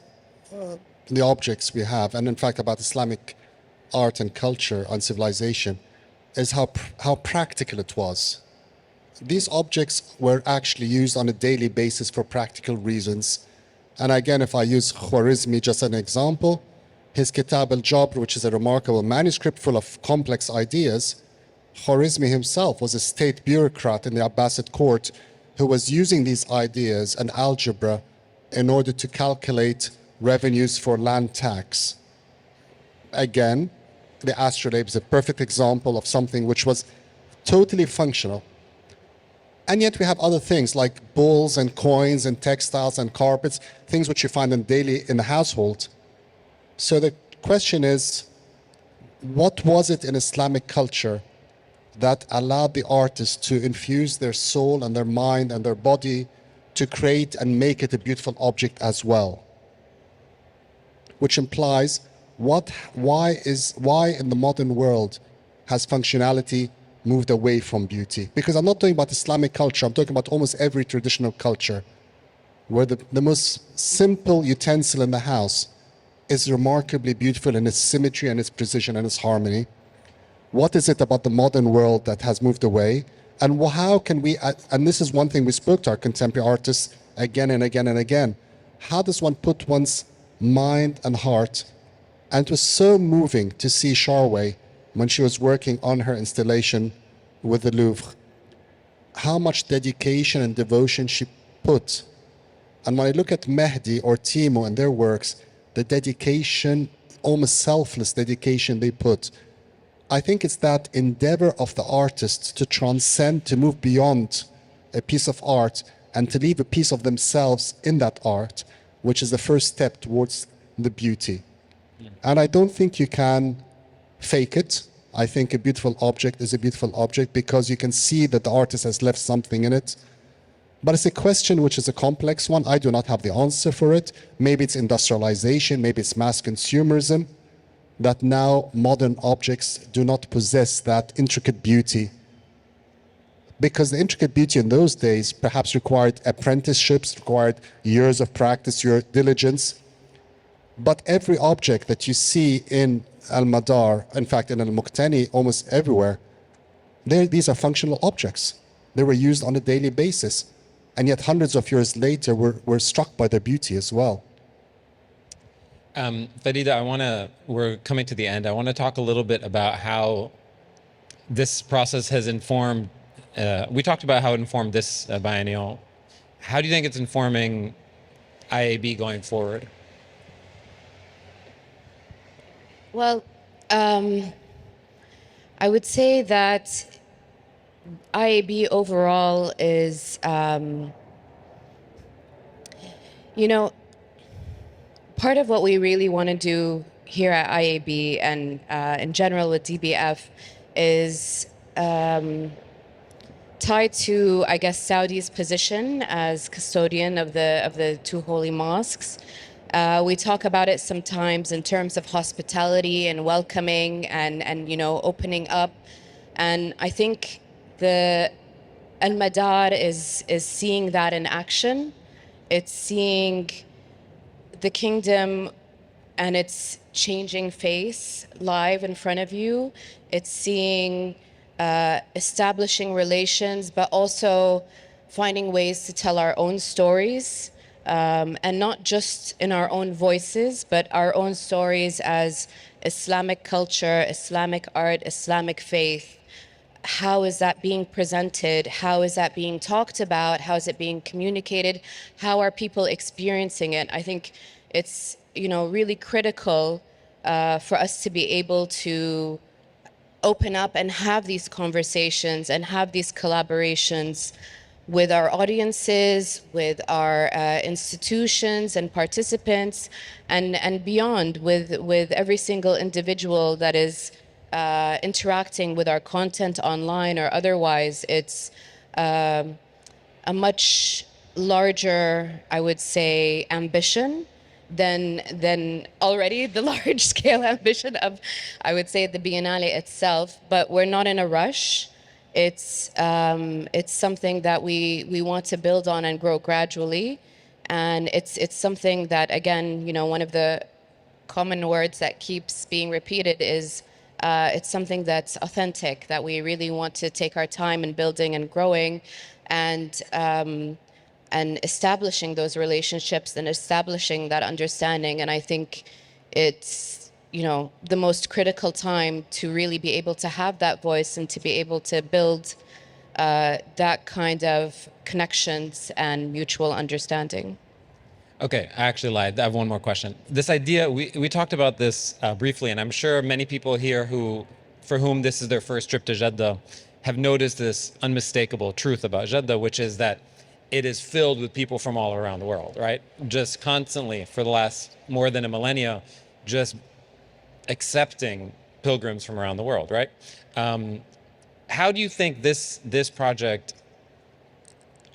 the objects we have, and in fact about Islamic art and culture and civilization, is how practical it was. These objects were actually used on a daily basis for practical reasons. And again, if I use Khwarizmi just as an example, his Kitab al-Jabr, which is a remarkable manuscript full of complex ideas, Khwarizmi himself was a state bureaucrat in the Abbasid court who was using these ideas and algebra in order to calculate revenues for land tax. Again, the astrolabe is a perfect example of something which was totally functional. And yet we have other things like bowls and coins and textiles and carpets, things which you find in the household. So the question is, what was it in Islamic culture that allowed the artists to infuse their soul and their mind and their body to create and make it a beautiful object as well? Which implies why in the modern world has functionality moved away from beauty? Because I'm not talking about Islamic culture, I'm talking about almost every traditional culture where the most simple utensil in the house is remarkably beautiful in its symmetry and its precision and its harmony. What is it about the modern world that has moved away? And how can we, and this is one thing we spoke to our contemporary artists again and again and again, how does one put one's mind and heart And it was so moving to see Charway, when she was working on her installation with the Louvre, how much dedication and devotion she put. And when I look at Mehdi or Timo and their works, the dedication, almost selfless dedication they put, I think it's that endeavor of the artist to transcend, to move beyond a piece of art and to leave a piece of themselves in that art, which is the first step towards the beauty. And I don't think you can fake it. I think a beautiful object is a beautiful object because you can see that the artist has left something in it. But it's a question which is a complex one. I do not have the answer for it. Maybe it's industrialization, maybe it's mass consumerism, that now modern objects do not possess that intricate beauty. Because the intricate beauty in those days perhaps required apprenticeships, required years of practice, your diligence. But every object that you see in AlMadar, in fact in Al-Muqtani, almost everywhere, these are functional objects. They were used on a daily basis. And yet hundreds of years later, we're struck by their beauty as well. Farida, we're coming to the end. I want to talk a little bit about how this process has informed, we talked about how it informed this biennial. How do you think it's informing IAB going forward? Well, I would say that IAB overall is, part of what we really want to do here at IAB and in general with DBF is tied to, I guess, Saudi's position as custodian of the two holy mosques. We talk about it sometimes in terms of hospitality and welcoming and opening up. And I think the AlMadar is seeing that in action. It's seeing the kingdom and its changing face live in front of you. It's seeing establishing relations, but also finding ways to tell our own stories, and not just in our own voices, but our own stories as Islamic culture, Islamic art, Islamic faith. How is that being presented? How is that being talked about? How is it being communicated? How are people experiencing it? I think it's really critical for us to be able to open up and have these conversations and have these collaborations with our audiences, with our institutions and participants, and beyond, with every single individual that is interacting with our content online or otherwise. It's a much larger, I would say, ambition than already the large scale ambition of, I would say, the Biennale itself. But we're not in a rush. It's something that we want to build on and grow gradually. And it's something that, again, one of the common words that keeps being repeated is it's something that's authentic, that we really want to take our time in building and growing and establishing those relationships and establishing that understanding. And I think it's, the most critical time to really be able to have that voice and to be able to build that kind of connections and mutual understanding. Okay, I actually lied. I have one more question. This idea, we talked about this briefly, and I'm sure many people here for whom this is their first trip to Jeddah have noticed this unmistakable truth about Jeddah, which is that it is filled with people from all around the world, right? Just constantly for the last more than a millennia, just accepting pilgrims from around the world, right? How do you think this project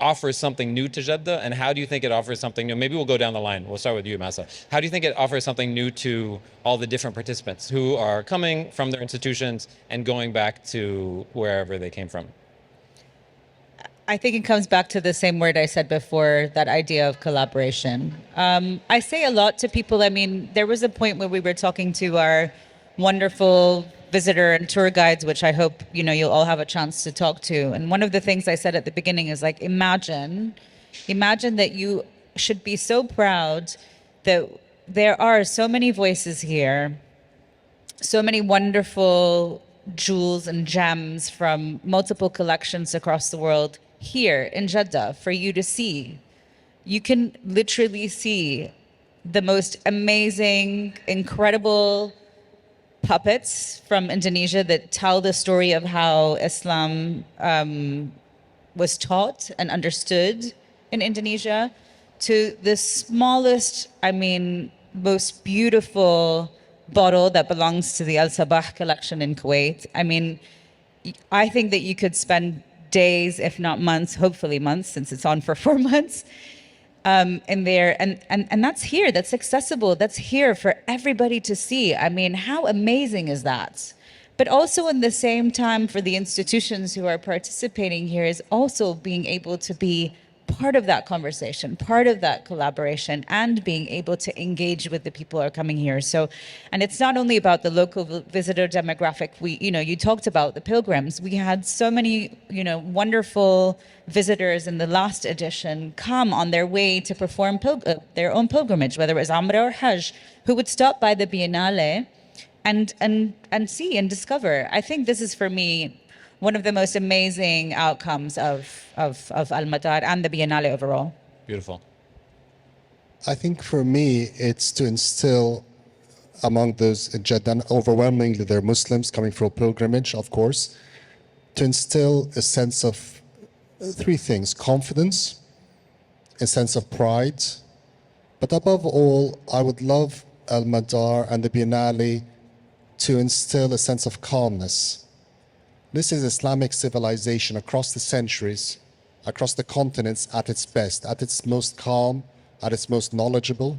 offers something new to Jeddah, and how do you think it offers something new? Maybe we'll go down the line. We'll start with you, Masa. How do you think it offers something new to all the different participants who are coming from their institutions and going back to wherever they came from? I think it comes back to the same word I said before, that idea of collaboration. I say a lot to people. I mean, there was a point where we were talking to our wonderful visitor and tour guides, which I hope, you'll all have a chance to talk to. And one of the things I said at the beginning is like, imagine that you should be so proud that there are so many voices here, so many wonderful jewels and gems from multiple collections across the world here in Jeddah for you to see. You can literally see the most amazing, incredible puppets from Indonesia that tell the story of how Islam was taught and understood in Indonesia, to the smallest, most beautiful bottle that belongs to the Al Sabah collection in Kuwait. I think that you could spend days, if not months, hopefully months, since it's on for 4 months, in there. And that's here, that's accessible, that's here for everybody to see. How amazing is that? But also in the same time, for the institutions who are participating here, is also being able to be part of that conversation, part of that collaboration, and being able to engage with the people who are coming here. So, and it's not only about the local visitor demographic. You talked about the pilgrims. We had so many, wonderful visitors in the last edition come on their way to perform their own pilgrimage, whether it was Umrah or Hajj, who would stop by the Biennale and see and discover. I think this is, for me, one of the most amazing outcomes of AlMadar and the Biennale overall. Beautiful. I think for me, it's to instill among those in Jeddah, overwhelmingly they're Muslims coming for a pilgrimage, of course, to instill a sense of three things: confidence, a sense of pride, but above all, I would love AlMadar and the Biennale to instill a sense of calmness. This is Islamic civilization across the centuries, across the continents at its best, at its most calm, at its most knowledgeable.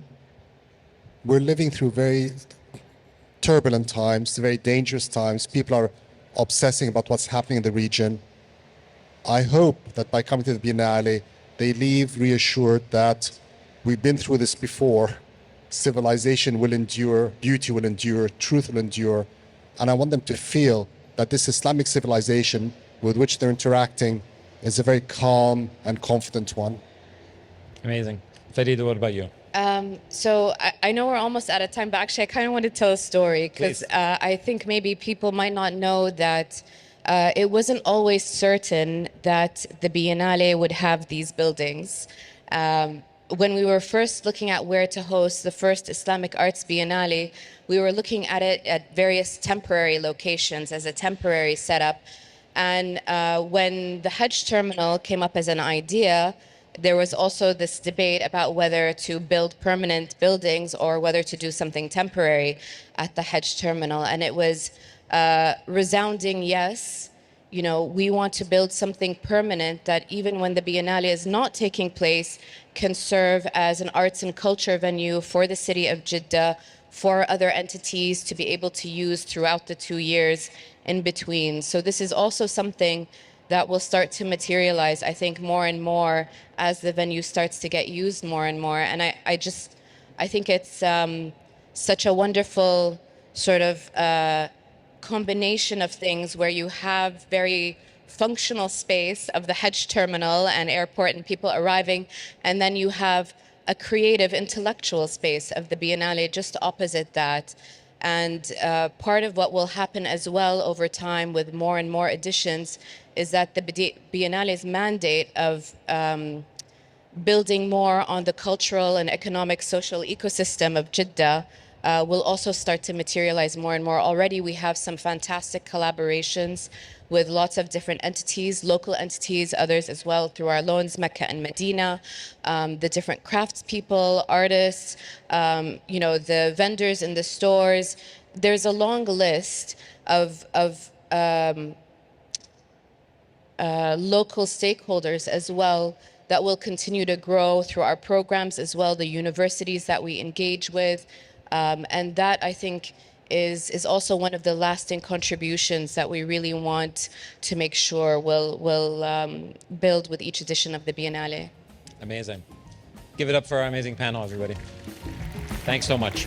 We're living through very turbulent times, very dangerous times. People are obsessing about what's happening in the region. I hope that by coming to the Biennale, they leave reassured that we've been through this before. Civilization will endure, beauty will endure, truth will endure. And I want them to feel that this Islamic civilization with which they're interacting is a very calm and confident one. Amazing. Farida, what about you? So I know we're almost out of time, but actually I kind of want to tell a story, because I think maybe people might not know that it wasn't always certain that the Biennale would have these buildings. When we were first looking at where to host the first Islamic Arts Biennale, we were looking at it at various temporary locations as a temporary setup. And when the Hajj terminal came up as an idea, there was also this debate about whether to build permanent buildings or whether to do something temporary at the Hajj terminal. And it was resounding yes. We want to build something permanent that even when the Biennale is not taking place, can serve as an arts and culture venue for the city of Jeddah, for other entities to be able to use throughout the 2 years in between. So this is also something that will start to materialize, I think, more and more as the venue starts to get used more and more. And I think it's such a wonderful sort of combination of things where you have very functional space of the Hajj terminal and airport and people arriving, and then you have a creative intellectual space of the Biennale just opposite that. And part of what will happen as well over time with more and more editions is that the Biennale's mandate of building more on the cultural and economic social ecosystem of Jeddah will also start to materialize more and more. Already we have some fantastic collaborations with lots of different entities, local entities, others as well through our loans, Mecca and Medina, the different craftspeople, artists, the vendors in the stores. There's a long list of local stakeholders as well that will continue to grow through our programs as well, the universities that we engage with. And that, I think, is also one of the lasting contributions that we really want to make sure will build with each edition of the Biennale. Amazing. Give it up for our amazing panel, everybody. Thanks so much.